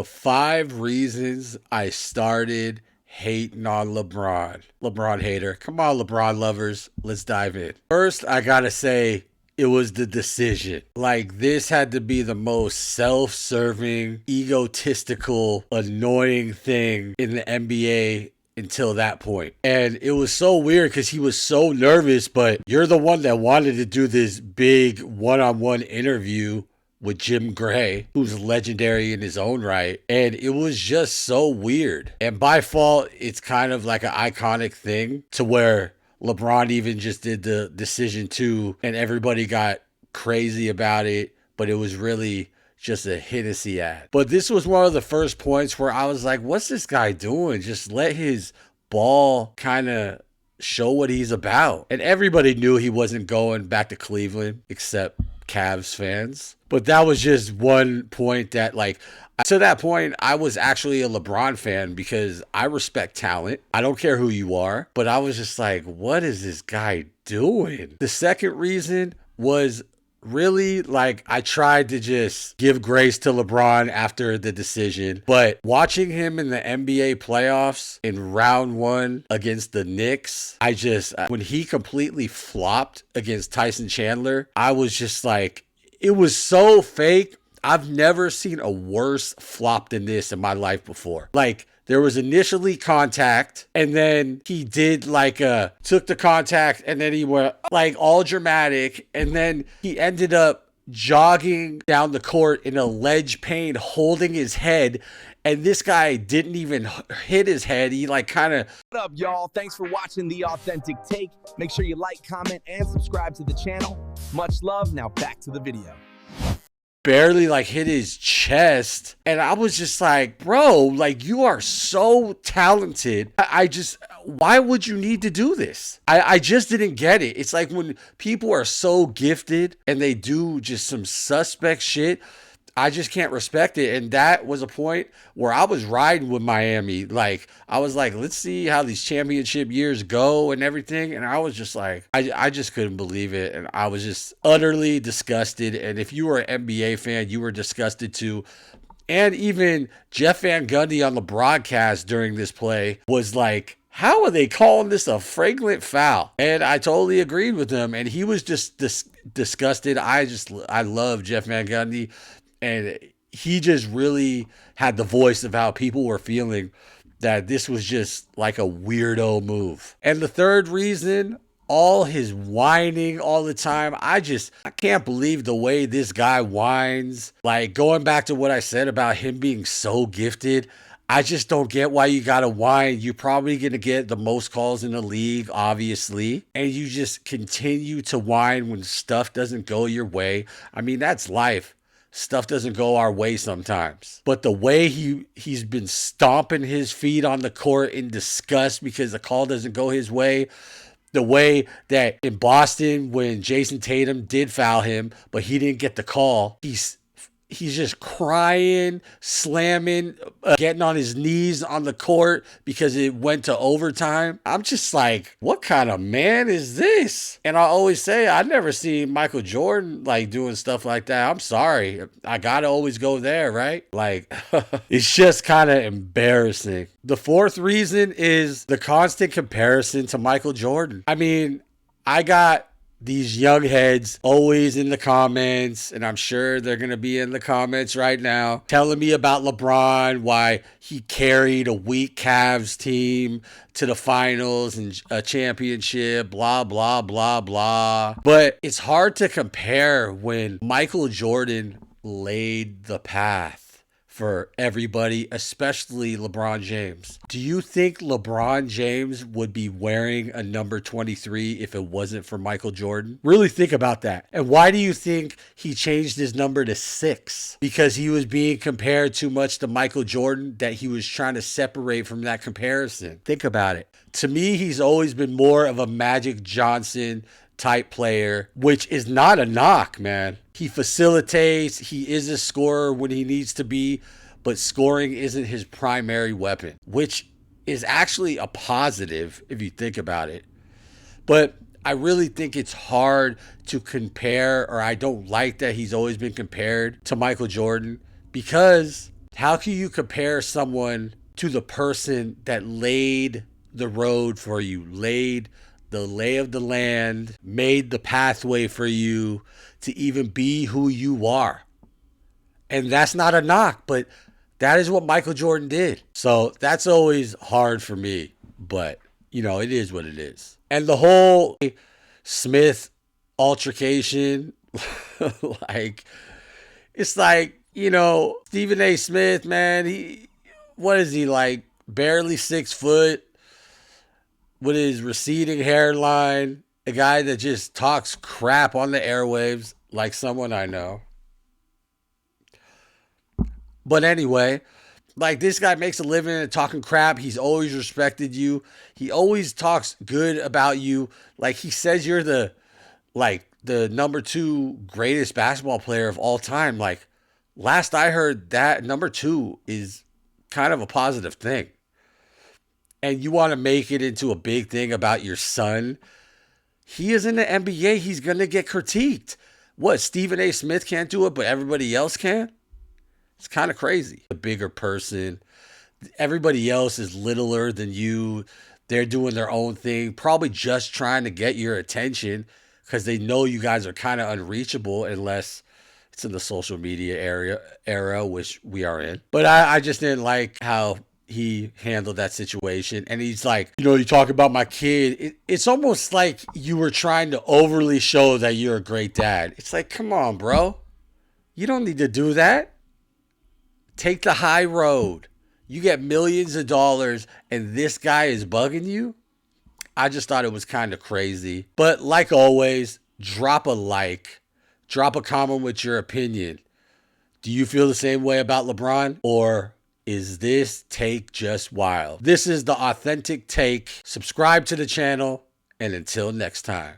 The 5 reasons I started hating on LeBron. LeBron hater. Come on, LeBron lovers. Let's dive in. First, I gotta say, it was the decision. Like, this had to be the most self-serving, egotistical, annoying thing in the NBA until that point. And it was so weird because he was so nervous, but you're the one that wanted to do this big one-on-one interview with Jim Gray, who's legendary in his own right. And it was just so weird. And by fault, it's kind of like an iconic thing to where LeBron even just did the decision too, and everybody got crazy about it, but it was really just a Hennessy ad. But this was one of the first points where I was like, what's this guy doing? Just let his ball kind of show what he's about. And everybody knew he wasn't going back to Cleveland except Cavs fans. But that was just one point that, like, to that point, I was actually a LeBron fan because I respect talent. I don't care who you are. But I was just like, what is this guy doing? The second reason was really, like, I tried to just give grace to LeBron after the decision. But watching him in the NBA playoffs in round 1 against the Knicks, when he completely flopped against Tyson Chandler, I was just like, it was so fake. I've never seen a worse flop than this in my life before. Like, there was initially contact, and then he did took the contact, and then he went like all dramatic, and then he ended up jogging down the court in a ledge paint, holding his head. And this guy didn't even hit his head. He What up, y'all? Thanks for watching The Authentic Take. Make sure you like, comment, and subscribe to the channel. Much love. Now back to the video. Barely hit his chest. And I was just like, bro, you are so talented. Why would you need to do this? I just didn't get it. It's like when people are so gifted and they do just some suspect shit, I just can't respect it. And that was a point where I was riding with Miami. I was like, let's see how these championship years go and everything. And I was just like, I just couldn't believe it. And I was just utterly disgusted. And if you were an NBA fan, you were disgusted too. And even Jeff Van Gundy on the broadcast during this play was like, how are they calling this a flagrant foul? And I totally agreed with him. And he was just disgusted. I love Jeff Van Gundy. And he just really had the voice of how people were feeling, that this was just like a weirdo move. And the third reason, all his whining all the time. I can't believe the way this guy whines. Going back to what I said about him being so gifted, I just don't get why you gotta whine. You're probably gonna get the most calls in the league, obviously. And you just continue to whine when stuff doesn't go your way. I mean, that's life. Stuff doesn't go our way sometimes. But the way he's been stomping his feet on the court in disgust because the call doesn't go his way. The way that in Boston, when Jason Tatum did foul him, but he didn't get the call, he's just crying, slamming, getting on his knees on the court because it went to overtime. I'm just like, what kind of man is this? And I always say, I never seen Michael Jordan doing stuff like that. I'm sorry. I gotta always go there, right? It's just kind of embarrassing. The fourth reason is the constant comparison to Michael Jordan. I mean, I got these young heads always in the comments, and I'm sure they're going to be in the comments right now, telling me about LeBron, why he carried a weak Cavs team to the finals and a championship, blah, blah, blah, blah. But it's hard to compare when Michael Jordan laid the path for everybody, especially LeBron James. Do you think LeBron James would be wearing a number 23 if it wasn't for Michael Jordan? Really think about that. And why do you think he changed his number to 6? Because he was being compared too much to Michael Jordan, that he was trying to separate from that comparison. Think about it. To me, he's always been more of a Magic Johnson type player, which is not a knock, man. He facilitates, he is a scorer when he needs to be, but scoring isn't his primary weapon, which is actually a positive if you think about it. But I really think it's hard to compare, or I don't like that he's always been compared to Michael Jordan, because How can you compare someone to the person that laid the road for you, laid the lay of the land, made the pathway for you to even be who you are? And that's not a knock, but that is what Michael Jordan did. So that's always hard for me, but it is what it is. And the whole Smith altercation, like, it's like, Stephen A. Smith, man, what is he, like, barely 6 foot with his receding hairline, a guy that just talks crap on the airwaves like someone I know. But anyway, like, this guy makes a living at talking crap. He's always respected you. He always talks good about you. Like, he says you're the number 2 greatest basketball player of all time. Like, last I heard, that number 2 is kind of a positive thing. And you want to make it into a big thing about your son. He is in the NBA. He's going to get critiqued. What, Stephen A. Smith can't do it, but everybody else can? It's kind of crazy. A bigger person. Everybody else is littler than you. They're doing their own thing, probably just trying to get your attention because they know you guys are kind of unreachable unless it's in the social media era, which we are in. But I just didn't like how he handled that situation. And he's like, you talk about my kid. It's almost like you were trying to overly show that you're a great dad. It's like, come on, bro. You don't need to do that. Take the high road. You get millions of dollars and this guy is bugging you? I just thought it was kind of crazy. But like always, drop a like. Drop a comment with your opinion. Do you feel the same way about LeBron? Or is this take just wild? This is the Authentic Take. Subscribe to the channel. And until next time.